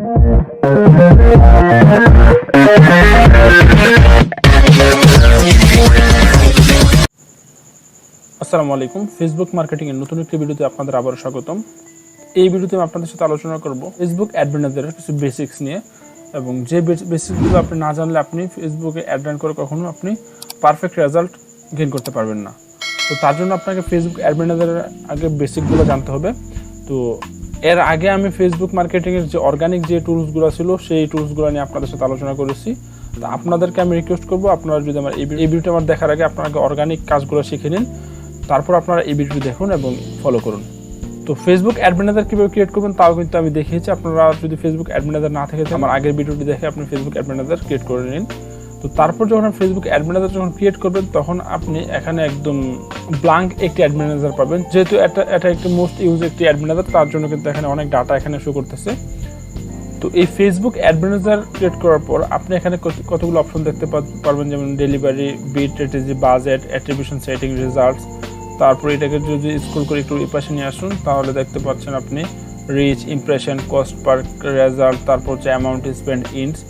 আসসালামু আলাইকুম, Facebook marketing এর নতুন একটি ভিডিওতে আপনাদের আবারও স্বাগতম। এই ভিডিওতে আমি আপনাদের সাথে আলোচনা করব ফেসবুক অ্যাড ম্যানেজারের কিছু বেসিক্স নিয়ে, এবং যে বেসিক্সগুলো আপনি না জানলে আপনি ফেসবুকে অ্যাড রান করে কখনো আপনি পারফেক্ট রেজাল্ট গেইন করতে পারবেন না। তো তার জন্য আপনাকে ফেসবুক অ্যাড ম্যানেজারের আগে বেসিকগুলো জানতে হবে। তো এর আগে আমি ফেসবুক মার্কেটিংয়ের যে অর্গানিক যে টুলসগুলো ছিল সেই টুলসগুলো নিয়ে আপনাদের সাথে আলোচনা করেছি। তো আপনাদেরকে আমি রিকোয়েস্ট করবো, আপনারা যদি আমার এই ভিডিওটা আমার দেখার আগে আপনাকে অর্গানিক কাজগুলো শিখে নিন, তারপর আপনারা এই ভিডিওটি দেখুন এবং ফলো করুন। তো ফেসবুক অ্যাড ম্যানেজার কীভাবে ক্রিয়েট করবেন তাও কিন্তু আমি দেখিয়েছি। আপনারা যদি ফেসবুক অ্যাড ম্যানেজার না থেকে আমার আগের ভিডিওটি দেখে আপনি ফেসবুক অ্যাড ম্যানেজার ক্রিয়েট করে নিন। তো তারপর যখন ফেসবুক অ্যাড ম্যানেজার যখন ক্রিয়েট করবেন তখন আপনি এখানে একদম ব্ল্যাঙ্ক একটি অ্যাড ম্যানেজার পাবেন। যেহেতু এটা একটি মোস্ট ইউজ একটি অ্যাড ম্যানেজার, তার জন্য কিন্তু এখানে অনেক ডাটা এখানে শো করতেছে। তো এই ফেসবুক অ্যাড ম্যানেজার ক্রিয়েট করার পর আপনি এখানে কতগুলো অপশন দেখতে পারবেন, যেমন delivery, bid, strategy, budget, attribution, setting, results. তারপর এটাকে যদি স্ক্রল করে একটু এই পাশে নিয়ে আসুন তাহলে দেখতে পাচ্ছেন আপনি reach, impression, cost per result, তারপর হচ্ছে অ্যামাউন্ট স্পেন্ড, ইন্টস,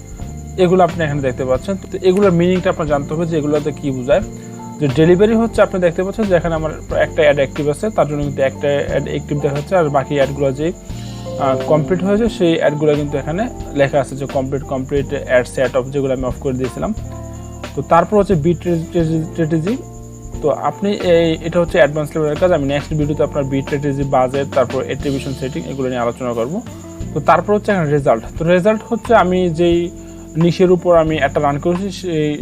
এগুলো আপনি এখানে দেখতে পাচ্ছেন। তো এগুলোর মিনিংটা আপনার জানতে হবে যে এগুলোতে কী বোঝায়। যে ডেলিভারি হচ্ছে আপনি দেখতে পাচ্ছেন যে এখানে আমার একটা অ্যাড অ্যাক্টিভ আছে, তার জন্য কিন্তু একটা অ্যাড অ্যাক্টিভ দেখাচ্ছে, আর বাকি অ্যাডগুলো যে কমপ্লিট হয়েছে সেই অ্যাডগুলো কিন্তু এখানে লেখা আছে যে কমপ্লিট অ্যাড সেট অফ, যেগুলো আমি অফ করে দিয়েছিলাম। তো তারপর হচ্ছে বিট স্ট্র্যাটেজি। তো আপনি এটা হচ্ছে অ্যাডভান্স লেভেলের কাজ। আমি নেক্সট ভিডিওতে আপনার বিট স্ট্র্যাটেজি, বাজেট, তারপর অ্যাট্রিবিউশন, সেটিং এগুলো নিয়ে আলোচনা করব। তো তারপর হচ্ছে এখানে রেজাল্ট। তো রেজাল্ট হচ্ছে আমি যেই নিশের উপর আমি একটা রান করেছি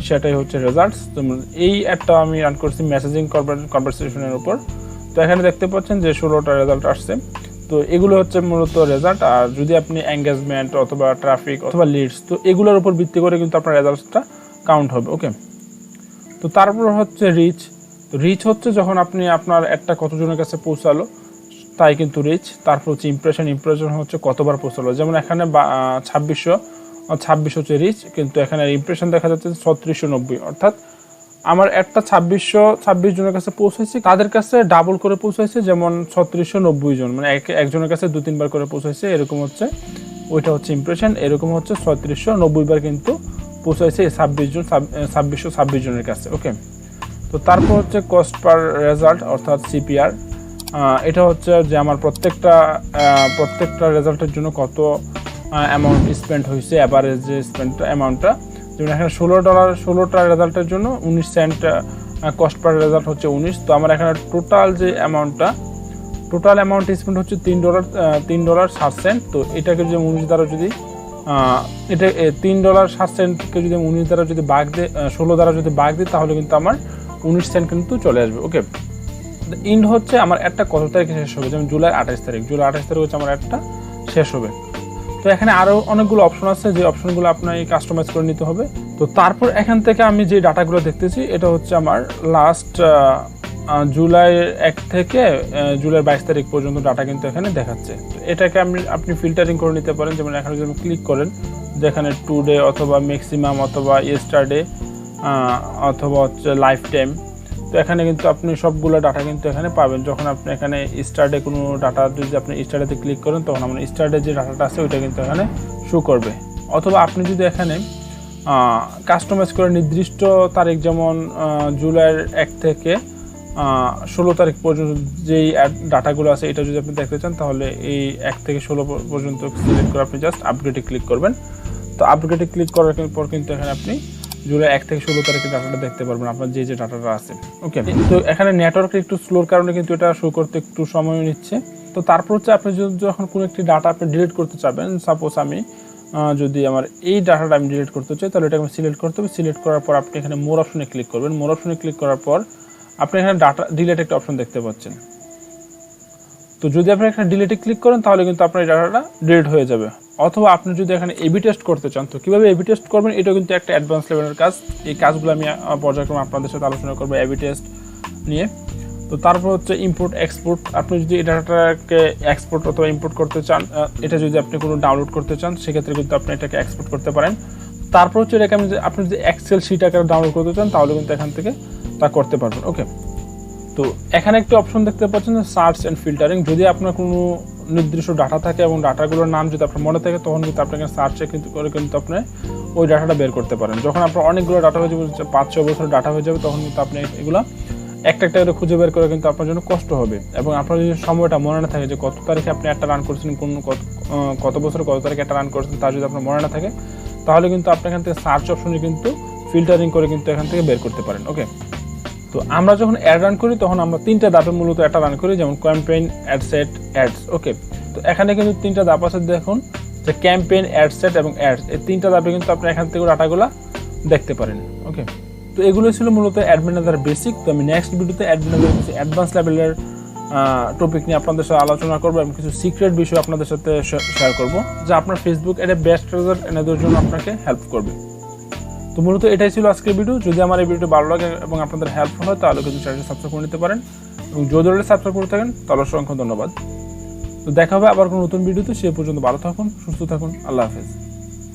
সেটাই হচ্ছে রেজাল্টস। যেমন এই অ্যাডটা আমি রান করছি মেসেজিং কনভারসেশনের উপর। তো এখানে দেখতে পাচ্ছেন যে 16টা রেজাল্ট আসছে। তো এগুলো হচ্ছে মূলত রেজাল্ট। আর যদি আপনি এঙ্গেজমেন্ট অথবা ট্রাফিক অথবা লিডস, তো এগুলোর উপর ভিত্তি করে কিন্তু আপনার রেজাল্টসটা কাউন্ট হবে। ওকে, তো তারপর হচ্ছে রিচ। তো রিচ হচ্ছে যখন আপনি আপনার একটা কতজনের কাছে পৌঁছালো তাই কিন্তু রিচ। তারপর হচ্ছে ইমপ্রেশন হচ্ছে কতবার পৌঁছালো, যেমন এখানে 2600 হচ্ছে রিচ, কিন্তু এখানে ইমপ্রেশন দেখা যাচ্ছে 3690, অর্থাৎ আমার একটা 2626 জনের কাছে পৌঁছাইছে, তাদের কাছে ডাবল করে পৌঁছাইছে, যেমন 3690 জন, মানে একজনের কাছে 2-3 বার করে পৌঁছাইছে, এরকম হচ্ছে ওইটা হচ্ছে ইমপ্রেশন। এরকম হচ্ছে 3690 বার কিন্তু পৌঁছাইছে 2626 জনের কাছে। ওকে, তো তারপর হচ্ছে কস্ট পার রেজাল্ট অর্থাৎ সিপিআর। এটা হচ্ছে যে আমার প্রত্যেকটা রেজাল্টের জন্য কত অ্যামাউন্ট স্পেন্ড হয়েছে, অ্যাভারেজ যে স্পেন্ড অ্যামাউন্টটা। যেমন এখানে $16 টা জন্য 19 সেন্ট কস্ট পার রেজাল্ট হচ্ছে 19। তো আমার এখানে টোটাল অ্যামাউন্ট স্পেন্ড হচ্ছে $3.60। তো এটাকে যদি 19 দ্বারা যদি এটা $3.60কে যদি 19 দ্বারা যদি ভাগ দিই, 16 দ্বারা যদি ভাগ দিই, তাহলে কিন্তু আমার 19 সেন্ট কিন্তু চলে আসবে। ওকে, ইন্ড হচ্ছে আমার একটা কত তারিখে শেষ হবে, যেমন জুলাই 28 তারিখ হচ্ছে আমার একটা শেষ হবে। তো এখানে আরও অনেকগুলো অপশন আছে, যে অপশনগুলো আপনার কাস্টমাইজ করে নিতে হবে। তো তারপর এখান থেকে আমি যে ডাটাগুলো দেখতেছি এটা হচ্ছে আমার লাস্ট জুলাই 1 থেকে জুলাই 22 তারিখ পর্যন্ত ডাটা কিন্তু এখানে দেখাচ্ছে। তো এটাকে আপনি ফিল্টারিং করে নিতে পারেন। যেমন এখানে যদি ক্লিক করেন যেখানে টুডে অথবা ম্যাক্সিমাম অথবা ইয়েস্টারডে অথবা হচ্ছে লাইফ টাইম, তো এখানে কিন্তু আপনি সবগুলো ডাটা কিন্তু এখানে পাবেন। যখন আপনি এখানে স্টার্টে কোনো ডাটা যদি আপনি স্টার্টেতে ক্লিক করেন তখন আমার স্টার্টে যে ডাটাটা আছে ওইটা কিন্তু এখানে শো করবে। অথবা আপনি যদি এখানে কাস্টমাইজ করে নির্দিষ্ট তারিখ, যেমন জুলাইয়ের 1 থেকে 16 তারিখ পর্যন্ত যেই ডাটাগুলো আছে এটা যদি আপনি দেখতে চান তাহলে এই 1 থেকে 16 পর্যন্ত সিলেক্ট করে আপনি জাস্ট আপডেটে ক্লিক করবেন। তো আপডেটে ক্লিক করার পর কিন্তু এখানে আপনি জুলাই 1 থেকে 16 তারিখের ডাটাটা দেখতে পারবেন, আপনার যে ডাটাটা আছে। ওকে, তো এখানে নেটওয়ার্কের একটু স্লোর কারণে কিন্তু এটা শো করতে একটু সময় নিচ্ছে। তো তারপর হচ্ছে আপনি যখন কোনো একটি ডাটা আপনি ডিলিট করতে চাবেন, সাপোজ আমি যদি আমার এই ডাটাটা আমি ডিলিট করতে চাই তাহলে এটাকে আমি সিলেক্ট করতে হবে। সিলেক্ট করার পর আপনি এখানে মোর অপশনে ক্লিক করবেন। মোর অপশনে ক্লিক করার পর আপনি এখানে ডাটা ডিলিট একটা অপশন দেখতে পাচ্ছেন। তো যদি আপনি এখানে ডিলিটে ক্লিক করেন তাহলে কিন্তু আপনার এই ডাটাটা ডিলিট হয়ে যাবে। অথবা আপনি যদি এখানে এবি টেস্ট করতে চান, তো কীভাবে এবি টেস্ট করবেন এটা কিন্তু একটা অ্যাডভান্স লেভেলের কাজ। এই কাজগুলো আমি পর্যায়ক্রমে আপনাদের সাথে আলোচনা করবো এবি টেস্ট নিয়ে। তো তারপর হচ্ছে ইম্পোর্ট এক্সপোর্ট। আপনি যদি এই ডাটাটাকে এক্সপোর্ট অথবা ইম্পোর্ট করতে চান, এটা যদি আপনি কোনো ডাউনলোড করতে চান সেক্ষেত্রে কিন্তু আপনি এটাকে এক্সপোর্ট করতে পারেন। তারপর হচ্ছে এটাকে আপনি যদি এক্সেল শিট আকারে ডাউনলোড করতে চান তাহলে কিন্তু এখান থেকে তা করতে পারবেন। ওকে, তো এখানে একটা অপশন দেখতে পাচ্ছেন যে সার্চ অ্যান্ড ফিল্টারিং। যদি আপনার কোনো নির্দিষ্ট ডাটা থাকে এবং ডাটাগুলোর নাম যদি আপনার মনে থাকে, তখন কিন্তু আপনাকে সার্চে কিন্তু আপনি ওই ডাটাটা বের করতে পারেন। যখন আপনার অনেকগুলো ডাটা হয়ে যাবে, 5-6 বছর ডাটা হয়ে যাবে, তখন কিন্তু আপনি এগুলো একটা একটা করে খুঁজে বের করে কিন্তু আপনার জন্য কষ্ট হবে। এবং আপনার যদি সময়টা মনে না থাকে যে কত তারিখে আপনি একটা রান করছেন, কত বছর কত তারিখে একটা রান করছেন, তা যদি আপনার মনে না থাকে, তাহলে কিন্তু আপনি এখান থেকে সার্চ অপশনে কিন্তু ফিল্টারিং করে কিন্তু এখান থেকে বের করতে পারেন। ওকে, তো আমরা যখন অ্যাড রান করি তখন আমরা 3টা ধাপে মূলত একটা রান করি, যেমন ক্যাম্পেইন, অ্যাডসেট, অ্যাডস। ওকে, তো এখানে কিন্তু 3টা ধাপ আছে, দেখুন যে ক্যাম্পেইন, অ্যাডসেট এবং অ্যাডস, এই 3টা ধাপে কিন্তু আপনি এখান থেকে ডাটাগুলো দেখতে পারেন। ওকে, তো এগুলো ছিল মূলত অ্যাডমিনার বেসিক। তো আমি নেক্সট ভিডিওতে অ্যাডমিনার কিছু অ্যাডভান্স লেভেলের টপিক নিয়ে আপনাদের সাথে আলোচনা করবো এবং কিছু সিক্রেট বিষয় আপনাদের সাথে শেয়ার করবো, যা আপনার ফেসবুক এর বেস্ট রেজাল্ট এনে দেওয়ার জন্য আপনাকে হেল্প করবে। তো মূলত এটাই ছিল আজকের ভিডিও। যদি আমার এই ভিডিওটি ভালো লাগে এবং আপনাদের হেল্পফুল হয়, তাহলে কিন্তু চ্যানেলটি সাবস্ক্রাইব করে নিতে পারেন, এবং যদি অলরেডি সাবস্ক্রাইব করে থাকেন তাহলে অসংখ্য ধন্যবাদ। তো দেখা হবে আবার কোনো নতুন ভিডিওতে। সে পর্যন্ত ভালো থাকুন, সুস্থ থাকুন, আল্লাহ হাফেজ।